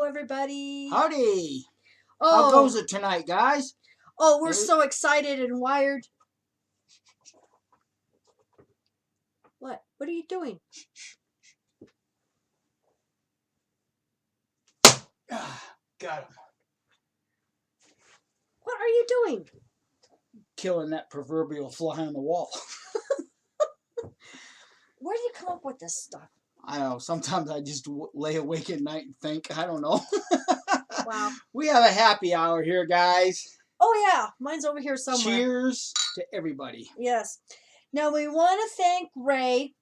everybody. Howdy. Oh, How goes it tonight, guys? Oh, we're so excited and wired. What? What are you doing? Got him. What are you doing? Killing that proverbial fly on the wall. Where do you come up with this stuff? I don't know. Sometimes I just lay awake at night and think. I don't know. Wow. We have a happy hour here, guys. Oh, yeah. Mine's over here somewhere. Cheers to everybody. Yes. Now, we want to thank Ray,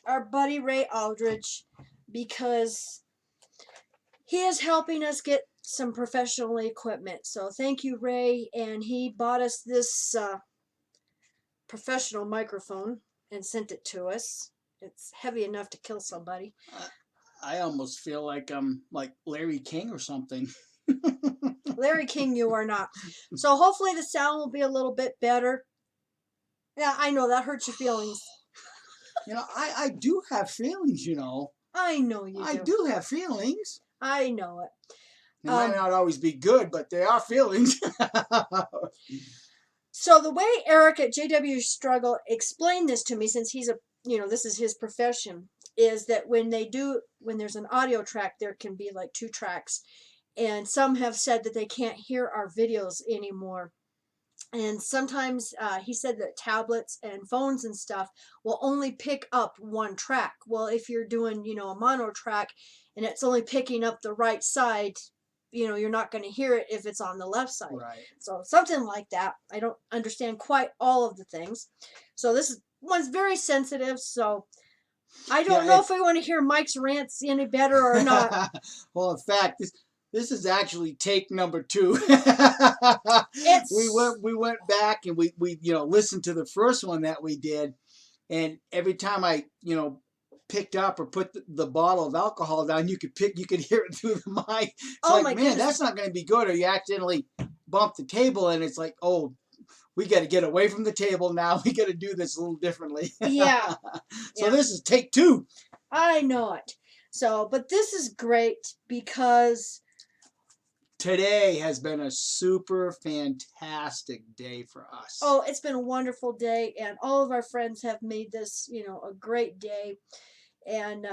our buddy Ray Aldridge, because he is helping us get some professional equipment. So thank you, Ray. And he bought us this professional microphone and sent it to us. It's heavy enough to kill somebody. I almost feel like I'm like Larry King or something. Larry King, you are not. So hopefully the sound will be a little bit better. Yeah, I know that hurts your feelings. You know, I do have feelings, you know. I know you do. I do have feelings. I know it. They might not always be good, but they are feelings. So the way Eric at JW Struggle explained this to me, since he's this is his profession, is that when there's an audio track, there can be like 2 tracks. And some have said that they can't hear our videos anymore. And sometimes he said that tablets and phones and stuff will only pick up 1 track. Well, if you're doing, a mono track and it's only picking up the right side, you're not going to hear it if it's on the left side. Right. So something like that. I don't understand quite all of the things. So one's very sensitive. So I don't know if we want to hear Mike's rants any better or not. Well, in fact, this is actually take number 2. We went back and we listened to the first one that we did, and every time I picked up or put the bottle of alcohol down, you could hear it through the mic. It's man, goodness. That's not going to be good. Or you accidentally bump the table, and it's like, oh, we got to get away from the table now. We got to do this a little differently. Yeah. So This is take 2. I know it. So, but this is great because today has been a super fantastic day for us. Oh, it's been a wonderful day, and all of our friends have made this, a great day. And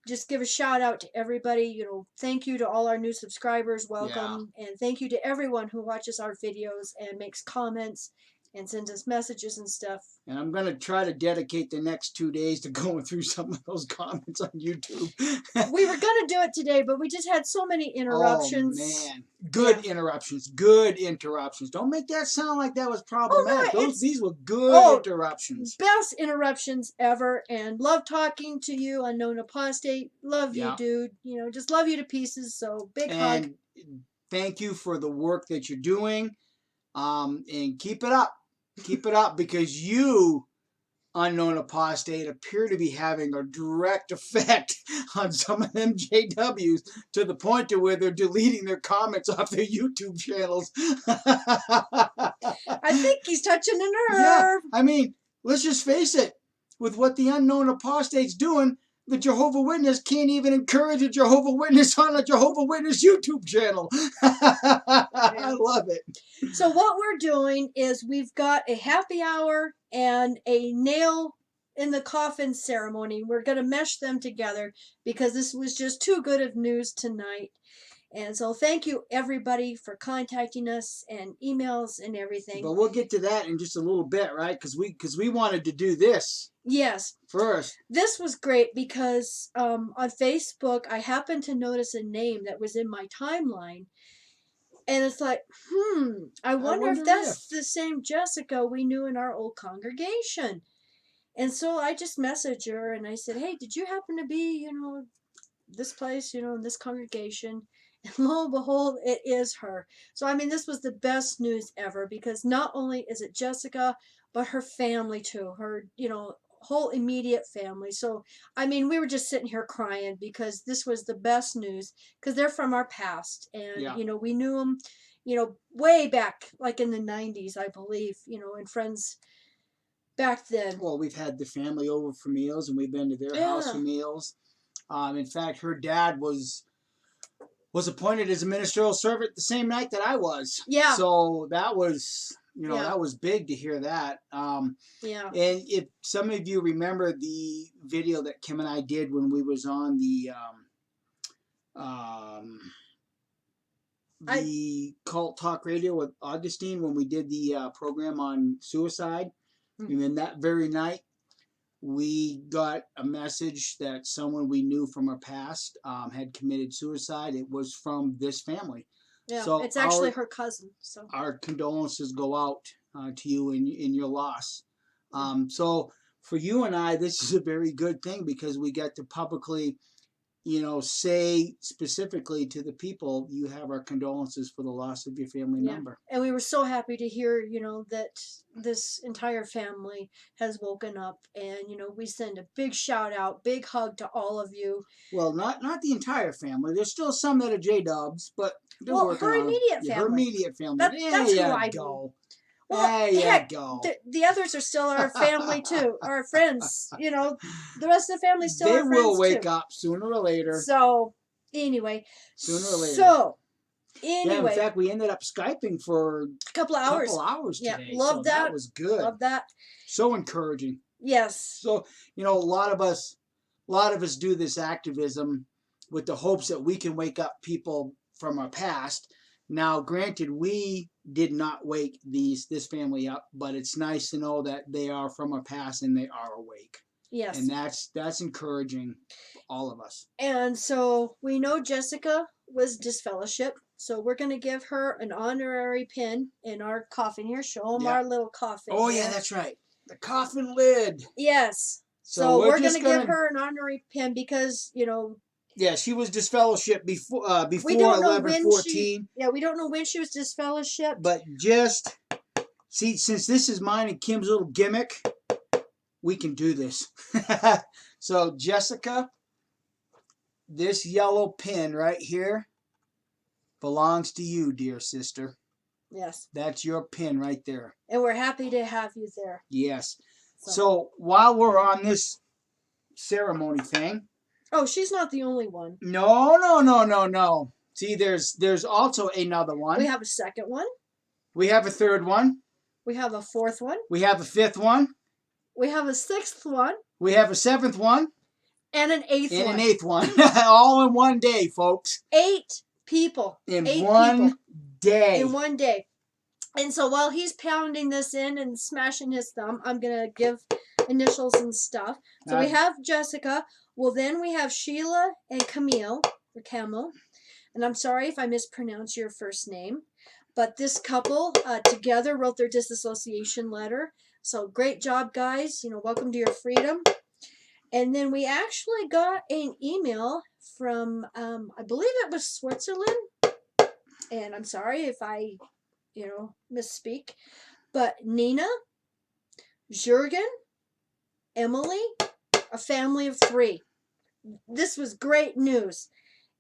just give a shout out to everybody. Thank you to all our new subscribers. Welcome. Yeah. And thank you to everyone who watches our videos and makes comments and sends us messages and stuff. And I'm going to try to dedicate the next 2 days to going through some of those comments on YouTube. We were going to do it today, but we just had so many interruptions. Oh, man. Good interruptions. Good interruptions. Don't make that sound like that was problematic. Oh, no, these were good interruptions. Best interruptions ever. And love talking to you, Unknown Apostate. Love you, dude. Just love you to pieces. So big hug. Thank you for the work that you're doing. And keep it up. Keep it up, because you, Unknown Apostate, appear to be having a direct effect on some of them JWs to the point to where they're deleting their comments off their YouTube channels. I think he's touching a nerve. Yeah, I mean, let's just face it. With what the Unknown Apostate's doing, the Jehovah's Witness can't even encourage a Jehovah's Witness on a Jehovah's Witness YouTube channel. I love it. So what we're doing is we've got a happy hour and a nail in the coffin ceremony. We're going to mesh them together because this was just too good of news tonight. And so thank you, everybody, for contacting us and emails and everything. But we'll get to that in just a little bit, right? Because we wanted to do this. Yes. First. This was great because on Facebook, I happened to notice a name that was in my timeline. And it's like, I wonder if that's the same Jessica we knew in our old congregation. And so I just messaged her and I said, hey, did you happen to be, this place, in this congregation? And lo and behold, it is her. So, I mean, this was the best news ever because not only is it Jessica, but her family too. Her, whole immediate family. So, I mean, we were just sitting here crying because this was the best news because they're from our past. And, we knew them, way back, like in the 90s, I believe, and friends back then. Well, we've had the family over for meals and we've been to their house for meals. In fact, her dad was was appointed as a ministerial servant the same night that I was. Yeah. So that was, Yeah. that was big to hear that. Yeah. And if some of you remember the video that Kim and I did when we was on the Cult Talk Radio with Augustine, when we did the program on suicide, and then that very night we got a message that someone we knew from our past had committed suicide. It was from this family. Yeah, so it's actually her cousin. So our condolences go out to you in your loss. So for you and I, this is a very good thing because we get to publicly, say specifically to the people, you have our condolences for the loss of your family member. And we were so happy to hear, that this entire family has woken up, and we send a big shout out, big hug to all of you. Well, not the entire family. There's still some that are J-Dubs, but they're working her on immediate family. Her immediate family. That's who I go. Well, heck, the others are still our family too, our friends. The rest of the family still our friends too. They will wake up sooner or later. So anyway, sooner or later. So anyway, in fact, we ended up Skyping for a couple of hours. Today. Love that. That was good. Love that. So encouraging. Yes. So a lot of us do this activism with the hopes that we can wake up people from our past. Now, granted, we did not wake this family up, but it's nice to know that they are from our past and they are awake. Yes. And that's encouraging all of us. And so we know Jessica was disfellowship, so we're going to give her an honorary pin in our coffin here. Show them our little coffin. Oh, yeah, that's right. The coffin lid. Yes. So we're going to give her an honorary pin because, yeah, she was disfellowship before 11/14. Yeah, we don't know when she was disfellowship. But just see, since this is mine and Kim's little gimmick, we can do this. So Jessica, this yellow pin right here belongs to you, dear sister. Yes. That's your pin right there. And we're happy to have you there. Yes. So while we're on this ceremony thing. Oh, she's not the only one. No. See, there's also another one. We have a second one. We have a third one. We have a fourth one. We have a fifth one. We have a sixth one. We have a seventh one. And an eighth one. And an eighth one. All in one day, folks. 8 people. In one day. In one day. And so while he's pounding this in and smashing his thumb, I'm going to give initials and stuff. So we have Jessica. Well, then we have Sheila and Camille, or Camille. And I'm sorry if I mispronounce your first name. But this couple together wrote their disassociation letter. So great job, guys. Welcome to your freedom. And then we actually got an email from, I believe it was Switzerland. And I'm sorry if I, misspeak. But Nina, Jurgen, Emily, a family of 3. This was great news.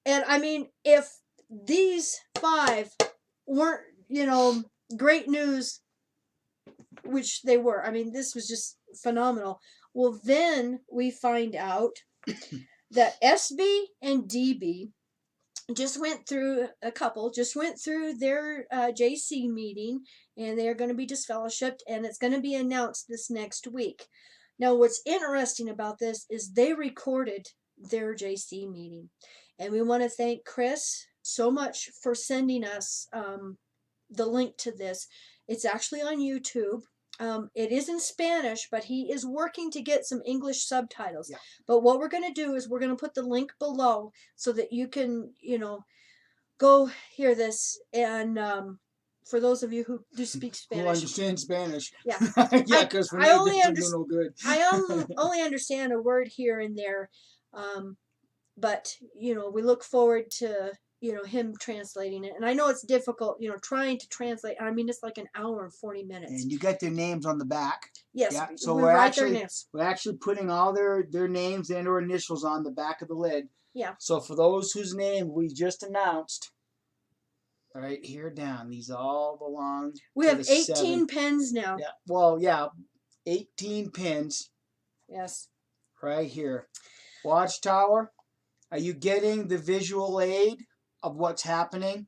And I mean, if these 5 weren't, great news, which they were, I mean, this was just phenomenal. Well, then we find out that SB and DB just went through their JC meeting, and they're going to be disfellowshipped, and it's going to be announced this next week. Now, what's interesting about this is they recorded their JC meeting, and we want to thank Chris so much for sending us the link to this. It's actually on YouTube. It is in Spanish, but he is working to get some English subtitles. Yeah. But what we're going to do is we're going to put the link below so that you can, go hear this. And for those of you who do speak Spanish, who understand Spanish, yeah, yeah, because for me, it's no good. I only understand a word here and there, but we look forward to him translating it. And I know it's difficult, trying to translate. I mean, it's like an hour and 40 minutes. And you got their names on the back. Yes. Yeah. So we're actually putting all their names and or initials on the back of the lid. Yeah. So for those whose name we just announced, right here down, these all belong. We have 18 pins now. Yeah. Well, yeah, 18 pins. Yes. Right here. Watchtower. Are you getting the visual aid? what's happening.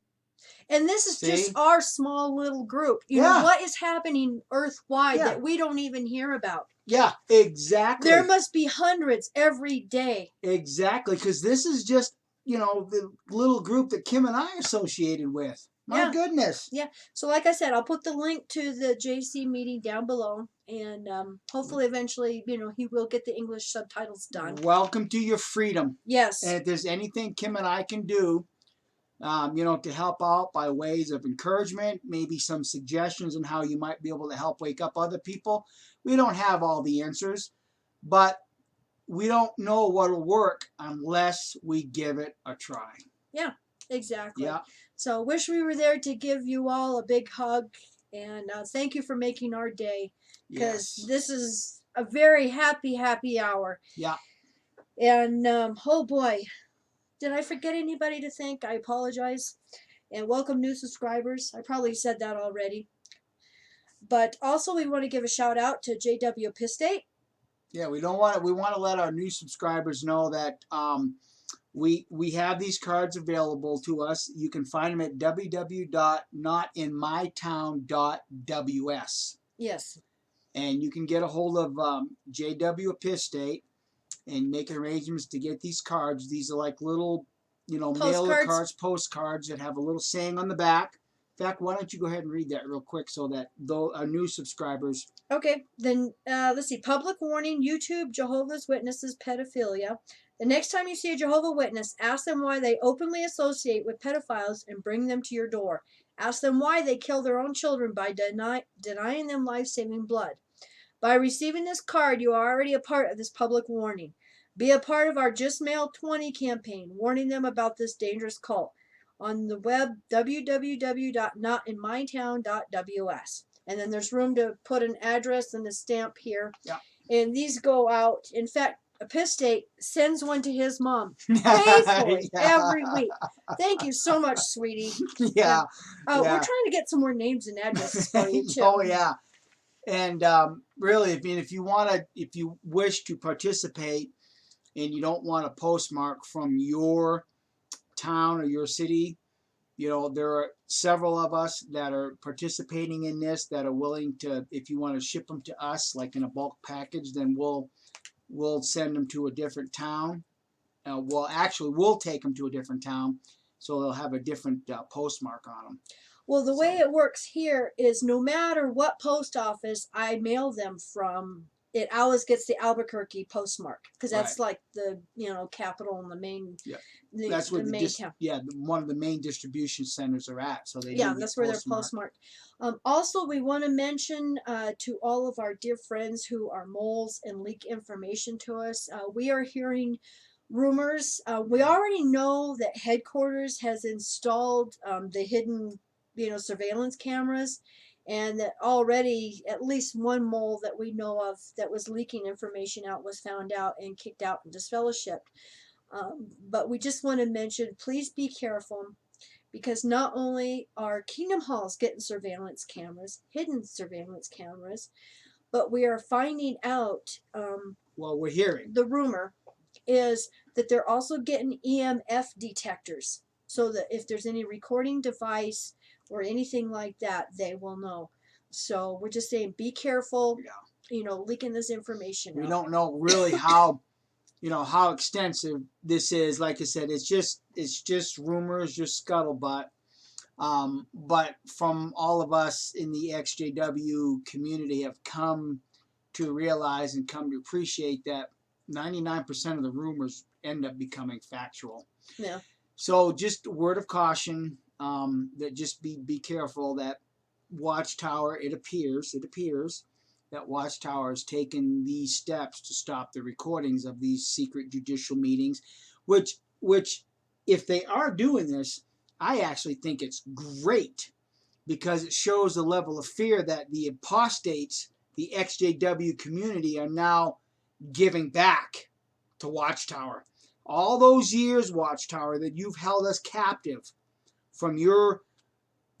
And this is just our small little group. You know, what is happening earthwide that we don't even hear about? Yeah, exactly. There must be hundreds every day. Exactly, because this is just, you know, the little group that Kim and I are associated with. My goodness. Yeah. So like I said, I'll put the link to the JC meeting down below. And hopefully eventually, you know, he will get the English subtitles done. Welcome to your freedom. Yes. And if there's anything Kim and I can do, you know, to help out by ways of encouragement, maybe some suggestions on how you might be able to help wake up other people. We don't have all the answers, but we don't know what'll work unless we give it a try. Yeah, exactly. Yeah. So wish we were there to give you all a big hug, and thank you for making our day, because this is a very happy hour. Yeah. And oh boy, did I forget anybody to thank? I apologize. And welcome new subscribers. I probably said that already. But also we want to give a shout out to JW Pistate. Yeah, we want to let our new subscribers know that we have these cards available to us. You can find them at www.notinmytown.ws. Yes. And you can get a hold of JW Pistate and make arrangements to get these cards. These are like little, you know, mailer cards, postcards that have a little saying on the back. In fact, why don't you go ahead and read that real quick so that our new subscribers. Okay, then let's see. Public warning: YouTube, Jehovah's Witnesses, pedophilia. The next time you see a Jehovah's Witness, ask them why they openly associate with pedophiles and bring them to your door. Ask them why they kill their own children by denying them life-saving blood. By receiving this card, you are already a part of this public warning. Be a part of our Just Mail 20 campaign, warning them about this dangerous cult. On the web, www.notinmytown.ws. And then there's room to put an address and a stamp here. Yeah. And these go out. In fact, Epistate sends one to his mom faithfully every week. Thank you so much, sweetie. Yeah. We're trying to get some more names and addresses for you too. Oh yeah. And really, I mean, if you wish to participate, and you don't want a postmark from your town or your city, you know, there are several of us that are participating in this that are willing to, if you want to ship them to us, like in a bulk package, then we'll send them to a different town. We'll take them to a different town, so they'll have a different postmark on them. Well, the way it works here is no matter what post office I mail them from, it always gets the Albuquerque postmark, because that's like the, you know, capital and the main. Yeah. That's where one of the main distribution centers are at. So that's where they're postmarked. Also, we want to mention to all of our dear friends who are moles and leak information to us, we are hearing rumors. We already know that headquarters has installed the hidden, you know, surveillance cameras, and that already at least one mole that we know of that was leaking information out was found out and kicked out and disfellowshipped. But we just want to mention, please be careful, because not only are Kingdom Halls getting surveillance cameras, hidden surveillance cameras, but we are finding out, we're hearing, the rumor is that they're also getting EMF detectors, so that if there's any recording device or anything like that, they will know. So we're just saying, be careful, you know, leaking this information out. We don't know really how, you know, how extensive this is. Like I said, it's just rumors, just scuttlebutt. But from all of us in the XJW community have come to realize and come to appreciate that 99% of the rumors end up becoming factual. Yeah. So just a word of caution, that just be careful that Watchtower, it appears that Watchtower has taken these steps to stop the recordings of these secret judicial meetings, which if they are doing this, I actually think it's great, because it shows the level of fear that the apostates, the XJW community, are now giving back to Watchtower. All those years, Watchtower, that you've held us captive from your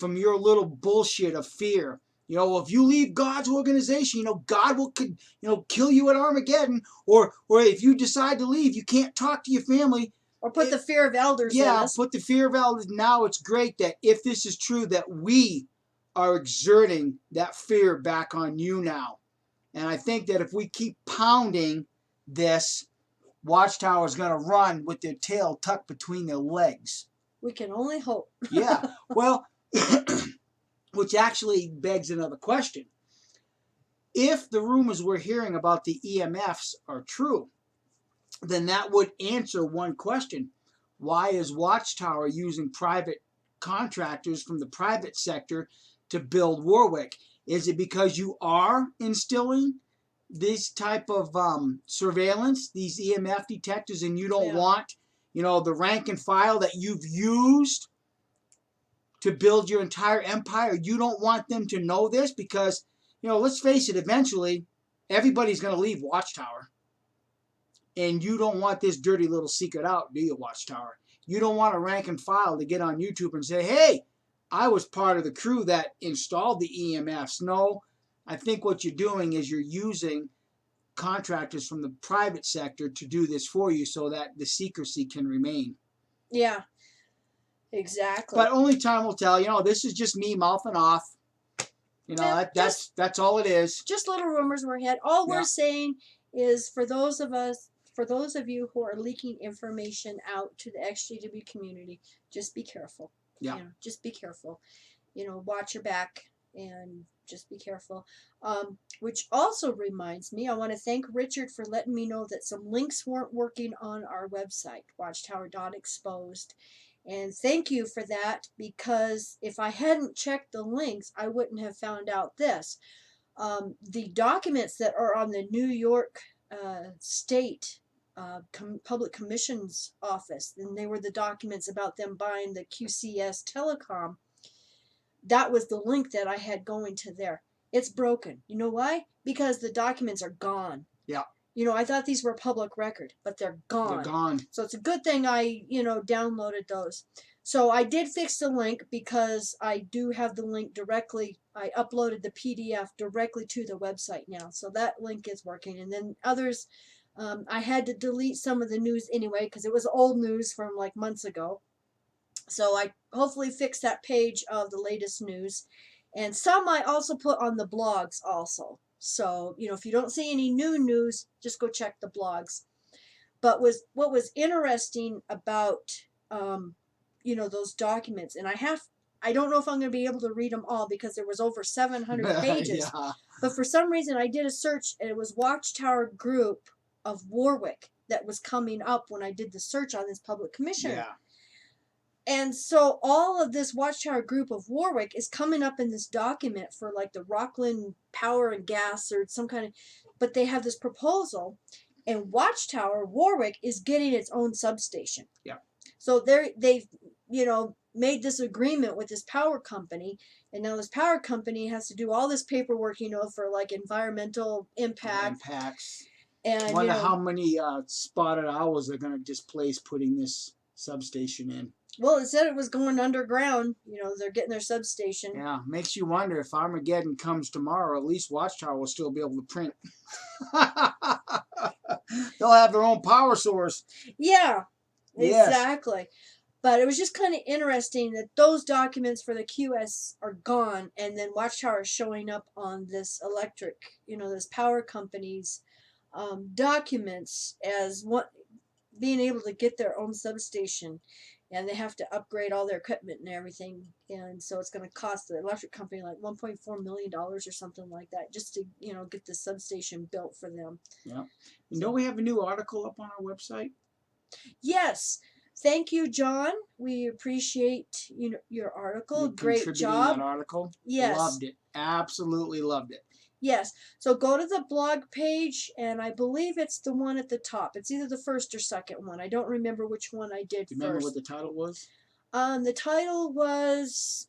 little bullshit of fear. You know, if you leave God's organization, you know, God will, you know, kill you at Armageddon. Or if you decide to leave, you can't talk to your family. Or put the fear of elders in us. Put the fear of elders. Now it's great that if this is true, that we are exerting that fear back on you now. And I think that if we keep pounding this, Watchtower is going to run with their tail tucked between their legs. We can only hope. Yeah. Well, which actually begs another question. If the rumors we're hearing about the EMFs are true, then that would answer one question. Why is Watchtower using private contractors from the private sector to build Warwick? Is it because you are instilling this type of surveillance, these EMF detectors, and you don't want, the rank and file that you've used to build your entire empire? You don't want them to know this because, let's face it, eventually everybody's going to leave Watchtower. And you don't want this dirty little secret out, do you, Watchtower? You don't want a rank and file to get on YouTube and say, hey, I was part of the crew that installed the EMFs. No, I think what you're doing is you're using contractors from the private sector to do this for you so that the secrecy can remain. Yeah, exactly. But only time will tell. This is just me mouthing off. That's all it is. Just little rumors in our head. All we're saying is for those of you who are leaking information out to the XGW community, just be careful. Yeah. Just be careful. Watch your back and just be careful. Which also reminds me, I want to thank Richard for letting me know that some links weren't working on our website, watchtower.exposed. And thank you for that, because if I hadn't checked the links, I wouldn't have found out this. The documents that are on the New York State Public Commission's office, and they were the documents about them buying the QCS Telecom, that was the link that I had going to there. It's broken. You know why? Because the documents are gone. Yeah. I thought these were public record, but they're gone. They're gone. So it's a good thing I, downloaded those. So I did fix the link because I do have the link directly. I uploaded the PDF directly to the website now. So that link is working. And then others, I had to delete some of the news anyway because it was old news from like months ago. So I hopefully fixed that page of the latest news. And some I also put on the blogs also. So, if you don't see any new news, just go check the blogs. But what was interesting about, those documents, and I don't know if I'm going to be able to read them all because there was over 700 pages. Yeah. But for some reason, I did a search, and it was Watchtower Group of Warwick that was coming up when I did the search on this public commission. Yeah. And so all of this Watchtower Group of Warwick is coming up in this document for like the Rockland Power and Gas or some kind of, but they have this proposal, and Watchtower Warwick is getting its own substation. Yeah. So they've made this agreement with this power company, and now this power company has to do all this paperwork, for like environmental impacts. And wonder how many spotted owls they're going to displace putting this substation in. Well, it said it was going underground. They're getting their substation. Yeah, makes you wonder if Armageddon comes tomorrow, at least Watchtower will still be able to print. They'll have their own power source. Yeah, yes. Exactly. But it was just kind of interesting that those documents for the QS are gone, and then Watchtower is showing up on this this power company's documents as being able to get their own substation. And they have to upgrade all their equipment and everything. And so it's going to cost the electric company like $1.4 million or something like that just to, get the substation built for them. Yeah. Don't we have a new article up on our website? Yes. Thank you, John. We appreciate your article. Great job. That article. Yes. Loved it. Absolutely loved it. Yes. So go to the blog page, and I believe it's the one at the top. It's either the first or second one. I don't remember which one I did Do you remember what the title was? The title was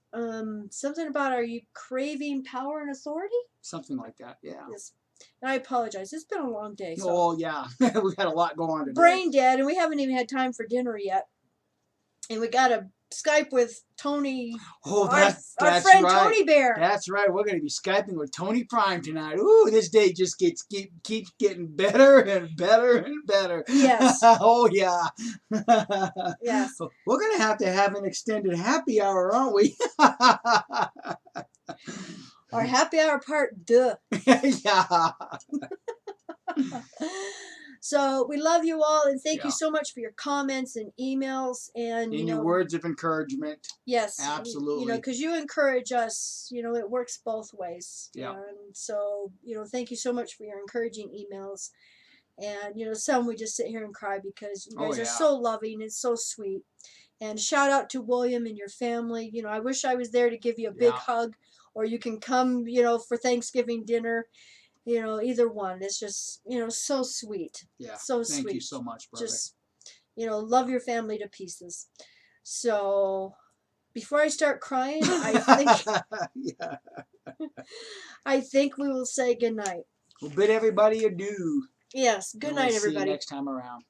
something about, are you craving power and authority? Something like that, yeah. Yes. And I apologize. It's been a long day. So. Oh, yeah. We've had a lot going on today. Brain dead, and we haven't even had time for dinner yet. and we got to Skype with Tony, Oh, our that's friend right. Tony Bear. That's right. We're going to be Skyping with Tony Prime tonight. Ooh, this day just keeps getting better and better and better. Yes. Oh yeah. Yes. We're going to have an extended happy hour, aren't we? Our happy hour part, duh. Yeah. So we love you all, and thank Yeah. you so much for your comments and emails and your words of encouragement. Yes, absolutely. Because you encourage us. It works both ways. Yeah. And so thank you so much for your encouraging emails. And some we just sit here and cry because you guys are so loving and so sweet. And shout out to William and your family. I wish I was there to give you a big hug, or you can come, for Thanksgiving dinner. Either one. It's just, so sweet. Yeah. So sweet. Thank you so much, brother. Just, love your family to pieces. So, before I start crying, Yeah. I think we will say goodnight. We'll bid everybody adieu. Yes. Good night, everybody. See you next time around.